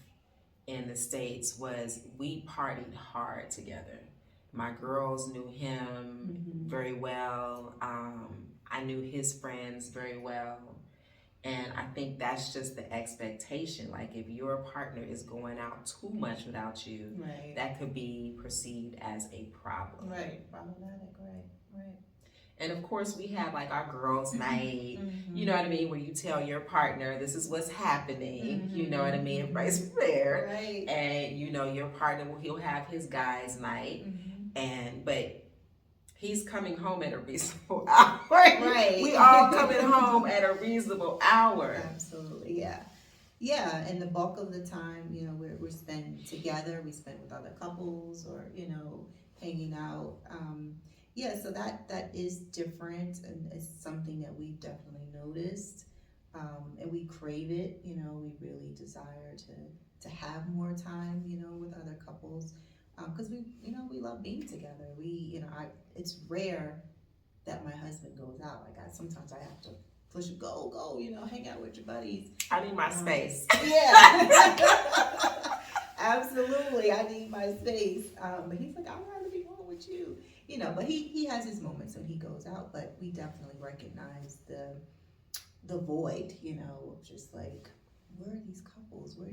in the States was we partied hard together. My girls knew him very well. I knew his friends very well. And I think that's just the expectation. Like if your partner is going out too much without you, Right. that could be perceived as a problem. Right. Problematic. Right. And of course we have like our girls' night, you know what I mean, where you tell your partner this is what's happening, you know what I mean, and vice versa. Right. And your partner he'll have his guys' night, but he's coming home at a reasonable hour. Right. We all coming home at a reasonable hour. Absolutely, yeah. Yeah, and the bulk of the time, we're spending together. We spend with other couples or, hanging out. So that is different, and it's something that we've definitely noticed, and we crave it. We really desire to have more time, with other couples, because we love being together. It's rare that my husband goes out. Like sometimes I have to push him, go, hang out with your buddies. I need my space. Yeah, absolutely. I need my space. But he's like, I'd rather be home with you. But he has his moments when he goes out. But we definitely recognize the void. Just like, where are these couples? Where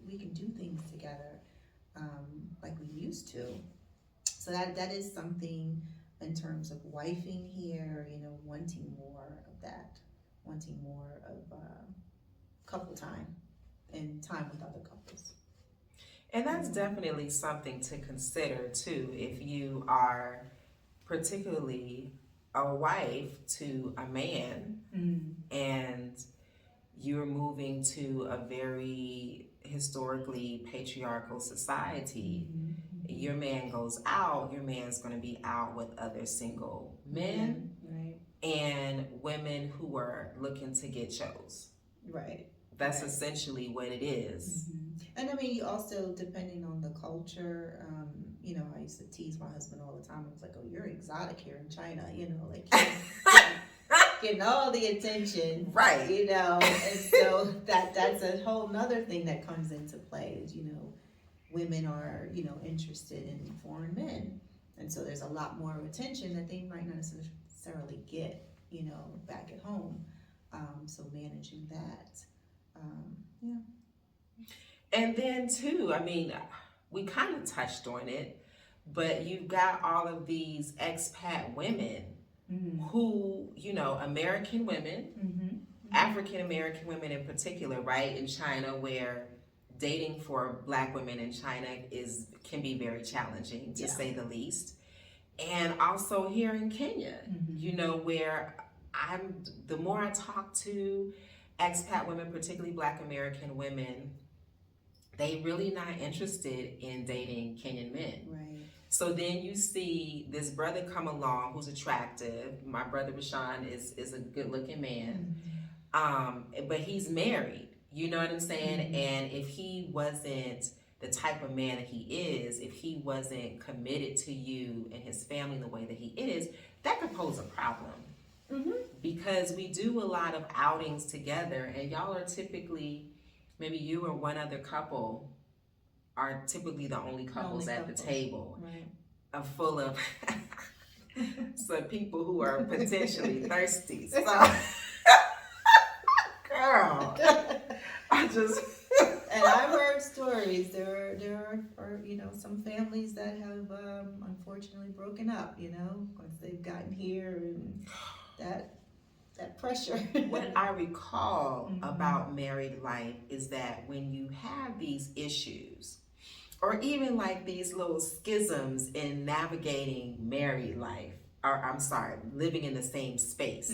we can do things together, like we used to. So that is something in terms of wifing here. Wanting more of that, wanting more of couple time and time with other couples. And that's definitely something to consider too, if you are particularly a wife to a man and you're moving to a very historically patriarchal society. Your man goes out, your man's going to be out with other single men and women who are looking to get chose. Right. That's essentially what it is. And I mean, you also, depending on the culture, I used to tease my husband all the time. I was like, oh, you're exotic here in China, like getting all the attention, Right. you know, and so that's a whole nother thing that comes into play is, you know, women are, you know, interested in foreign men, and so there's a lot more attention that they might not necessarily get, you know, back at home. So managing that, yeah. And then too, I mean, we kind of touched on it, but you've got all of these expat women who, you know, American women, African American women in particular, right, in China, where dating for Black women in China can be very challenging, to say the least. And also here in Kenya, you know, where the more I talk to expat women, particularly Black American women, they really not interested in dating Kenyan men. Right. So then you see this brother come along who's attractive. My brother Rashawn is a good looking man, but he's married. You know what I'm saying? And if he wasn't the type of man that he is, if he wasn't committed to you and his family the way that he is, that could pose a problem. Because we do a lot of outings together, and y'all are typically, maybe you or one other couple are typically the only couples at the table, right, full of some people who are potentially thirsty. So, girl, I just and I've heard stories. There are you know, some families that have unfortunately broken up. You know, once they've gotten here, and that pressure. What I recall about married life is that when you have these issues, or even like these little schisms in navigating married life, or I'm sorry, living in the same space,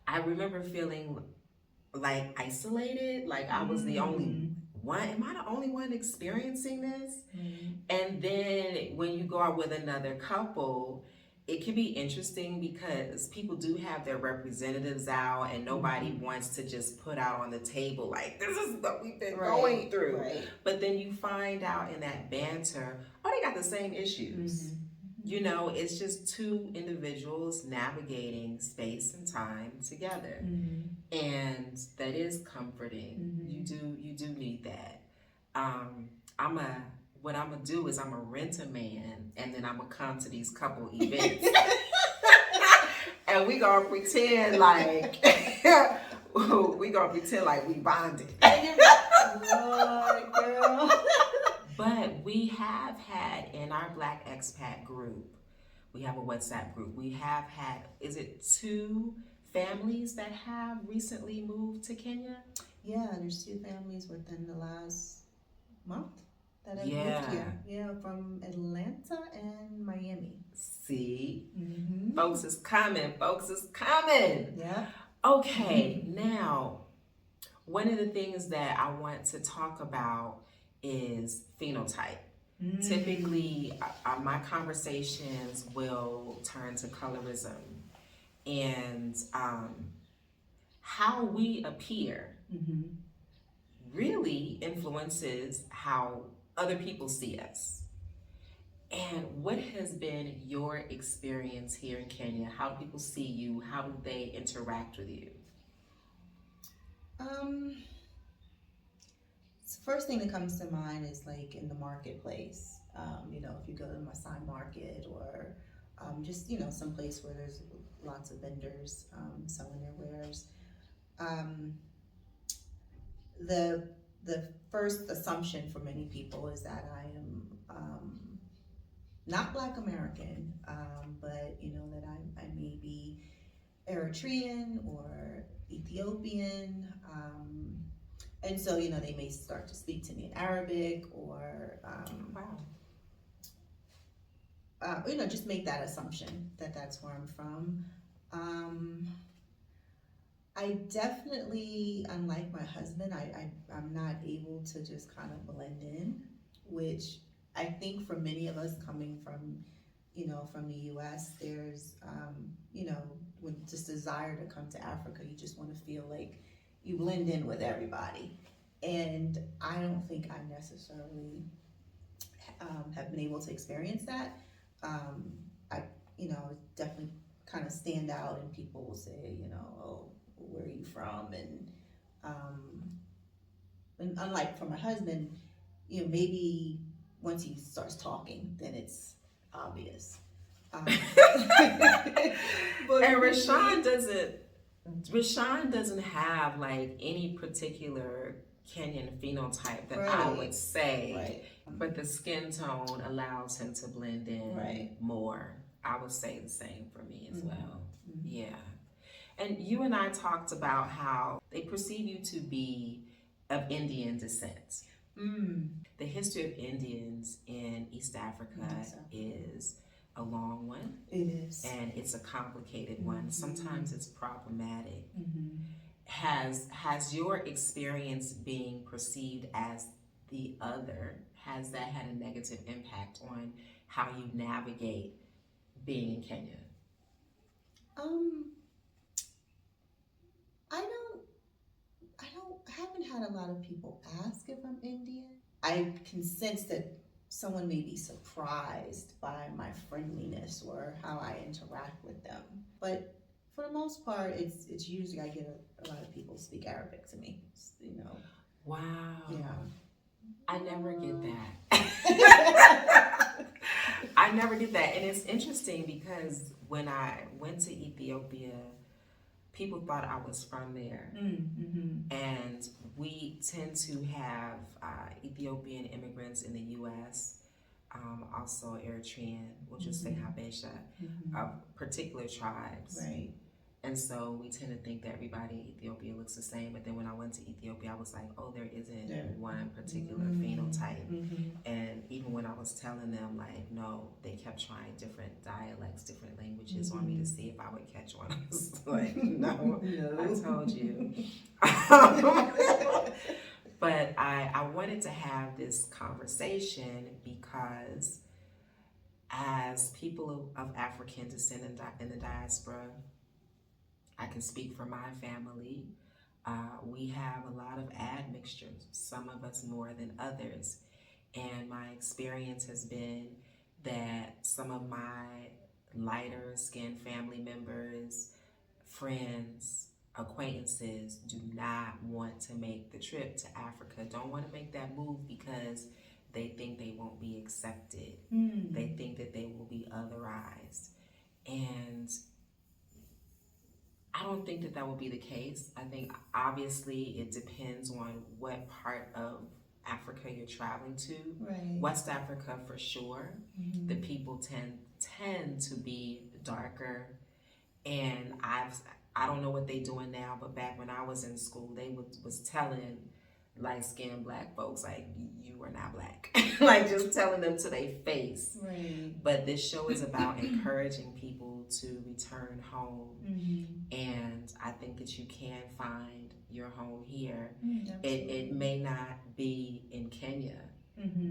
I remember feeling like isolated, like I was the only one. Am I the only one experiencing this? And then when you go out with another couple, it can be interesting because people do have their representatives out, and nobody wants to just put out on the table like, this is what we've been going through. Right. But then you find out in that banter, oh, they got the same issues. You know, it's just two individuals navigating space and time together. And that is comforting. You do need that. What I'm gonna do is I'm gonna rent a man, and then I'm gonna come to these couple events, and we gonna pretend like we bonded. Lord, girl. But we have had in our Black expat group, we have a WhatsApp group. We have had, is it 2 families that have recently moved to Kenya? Yeah, there's 2 families within the last month that have moved here. Yeah, from Atlanta and Miami. See? Folks is coming. Yeah. Okay, now, one of the things that I want to talk about is phenotype. Typically, my conversations will turn to colorism and how we appear really influences how other people see us. And what has been your experience here in Kenya? How do people see you? How do they interact with you? First thing that comes to mind is like in the marketplace. You know, if you go to Maasai Market or just, you know, someplace where there's lots of vendors selling their wares. The first assumption for many people is that I am not Black American, but you know, that I may be Eritrean or Ethiopian. And so, you know, they may start to speak to me in Arabic or, you know, just make that assumption that that's where I'm from. I definitely, unlike my husband, I'm not able to just kind of blend in, which I think for many of us coming from, you know, from the U.S., there's, you know, with this desire to come to Africa, you just want to feel like you blend in with everybody. And I don't think I necessarily have been able to experience that. I, you know, definitely kind of stand out, and people will say, you know, oh, where are you from? And unlike for my husband, you know, maybe once he starts talking, then it's obvious. But And Rashawn doesn't have like any particular Kenyan phenotype that I Right. would say, Right. but the skin tone allows him to blend in Right. more. I would say the same for me as well. Mhm. Yeah. And you and I talked about how they perceive you to be of Indian descent. The history of Indians in East Africa is a long one. It is. And it's a complicated one. Sometimes it's problematic. Mm-hmm. Has your experience being perceived as the other, has that had a negative impact on how you navigate being in Kenya? I haven't had a lot of people ask if I'm Indian. I can sense that someone may be surprised by my friendliness or how I interact with them. But for the most part, it's usually I get a lot of people speak Arabic to me, you know. Wow. Yeah. I never get that. I never get that. And it's interesting because when I went to Ethiopia, people thought I was from there. Mm-hmm. And we tend to have Ethiopian immigrants in the U.S., also Eritrean, we'll just say Habesha, particular tribes. Right. And so we tend to think that everybody in Ethiopia looks the same. But then when I went to Ethiopia, I was like, oh, there isn't one particular phenotype. And even when I was telling them, like, no, they kept trying different dialects, different languages on me to see if I would catch one. I was like, no, I told you. But I wanted to have this conversation because as people of African descent in the diaspora, I can speak for my family. We have a lot of admixtures, some of us more than others. And my experience has been that some of my lighter skinned family members, friends, acquaintances do not want to make the trip to Africa, don't want to make that move because they think they won't be accepted. They think that they will be otherized. And I don't think that will be the case. I think obviously it depends on what part of Africa you're traveling to. Right. West Africa for sure. The people tend to be darker, and I don't know what they're doing now, but back when I was in school, they was telling light-skinned black folks, like, you are not black. Like, just telling them to their face. Right. But this show is about encouraging people to return home. And I think that you can find your home here. It may not be in Kenya,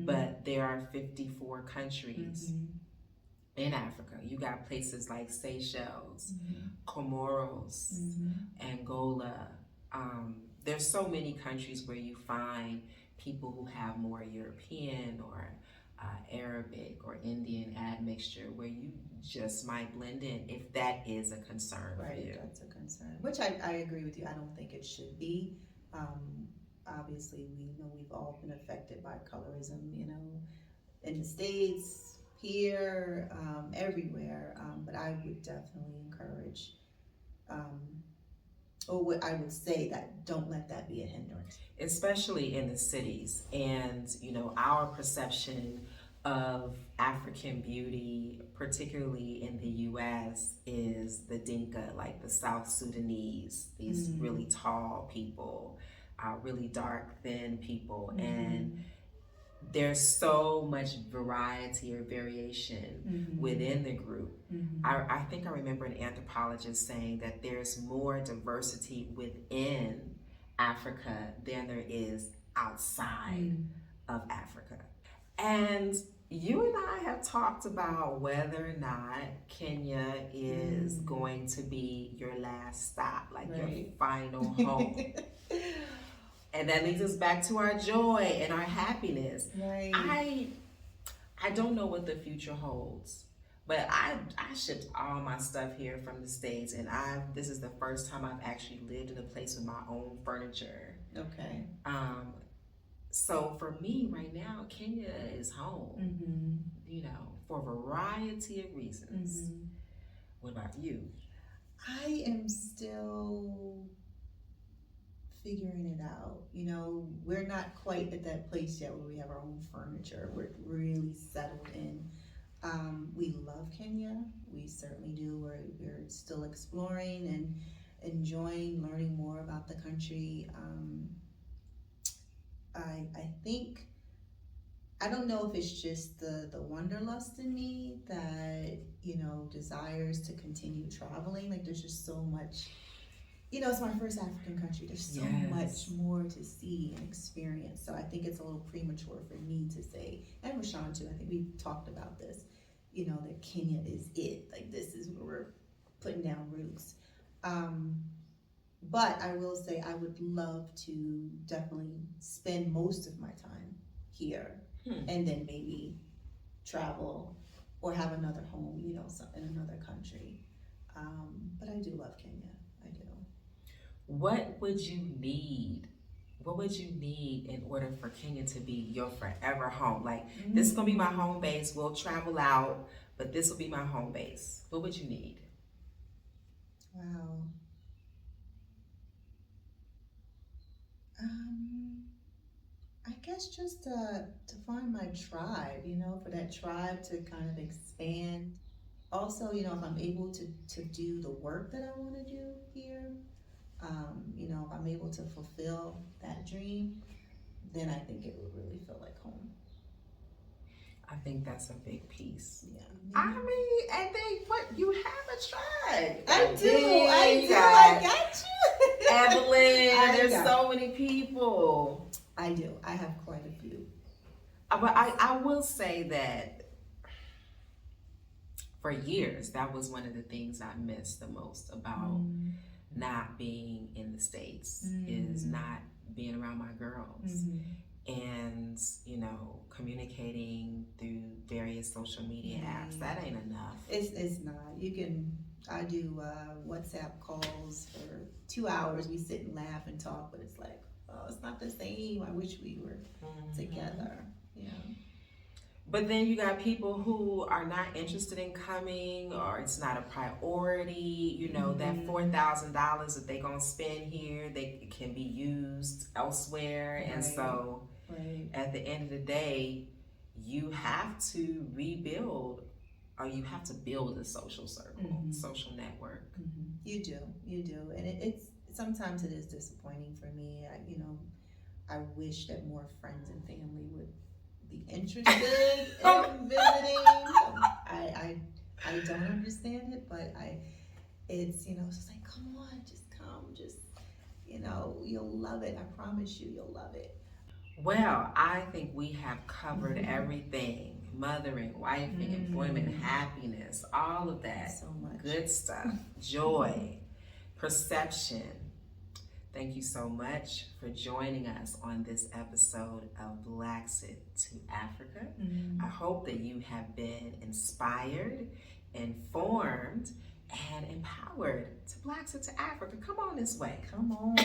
but there are 54 countries in Africa. You got places like Seychelles, Comoros, Angola. There's so many countries where you find people who have more European or Arabic or Indian admixture, where you just might blend in if that is a concern for you. That's a concern, which I agree with you. I don't think it should be. Obviously, we know we've all been affected by colorism, you know, in the States, here, everywhere. But I would definitely encourage, or I would say that don't let that be a hindrance. Especially in the cities. And, you know, our perception of African beauty, particularly in the U.S., is the Dinka, like the South Sudanese, these really tall people, really dark, thin people. And there's so much variety or variation within the group. I think I remember an anthropologist saying that there's more diversity within Africa than there is outside of Africa. And you and I have talked about whether or not Kenya is going to be your last stop, like your final home. And that leads us back to our joy and our happiness. Right. I don't know what the future holds, But I shipped all my stuff here from the States, and this is the first time I've actually lived in a place with my own furniture. Okay. So for me right now, Kenya is home. Mm-hmm. You know, for a variety of reasons. Mm-hmm. What about you? I am still figuring it out. You know, we're not quite at that place yet where we have our own furniture. We're really settled in. We love Kenya. We certainly do. We're still exploring and enjoying learning more about the country. I think, I don't know if it's just the wanderlust in me that, you know, desires to continue traveling. Like, there's just so much, you know, it's my first African country. There's so much more to see and experience. So I think it's a little premature for me to say, and Rashawn too, I think we talked about this, you know, that Kenya is it. Like, this is where we're putting down roots. But I will say I would love to definitely spend most of my time here and then maybe travel or have another home, you know, in another country. But I do love Kenya. I do. What would you need? What would you need in order for Kenya to be your forever home? Like, this is gonna be my home base. We'll travel out, but this will be my home base. What would you need? Wow. I guess just to find my tribe, you know, for that tribe to kind of expand. Also, you know, if I'm able to do the work that I want to do here, you know, if I'm able to fulfill that dream, then I think it would really feel like home. I think that's a big piece. Yeah. I mean, and then what? You have a tribe. I do. I got you. Evelyn, there's so many people. I do. I have quite a few. But I will say that for years, that was one of the things I missed the most about not being in the States, is not being around my girls. And, you know, communicating through various social media apps. That ain't enough. It's not. I do WhatsApp calls for 2 hours. We sit and laugh and talk, but it's like, oh, it's not the same. I wish we were together. Yeah. But then you got people who are not interested in coming, or it's not a priority. You know, that $4,000 that they're going to spend here, they can be used elsewhere. And so at the end of the day, you have to rebuild, or you have to build a social circle, social network. You do. And it's sometimes it is disappointing for me. I wish that more friends and family would be interested in visiting. I don't understand it, but it's, you know, it's just like, come on, just come, just, you know, you'll love it. I promise you'll love it. Well, I think we have covered everything: mothering, wifing, employment, happiness, all of that. So much good stuff. Joy, perception. Thank you so much for joining us on this episode of Blaxit to Africa. I hope that you have been inspired, informed, and empowered to Blaxit to Africa. Come on this way. Come on.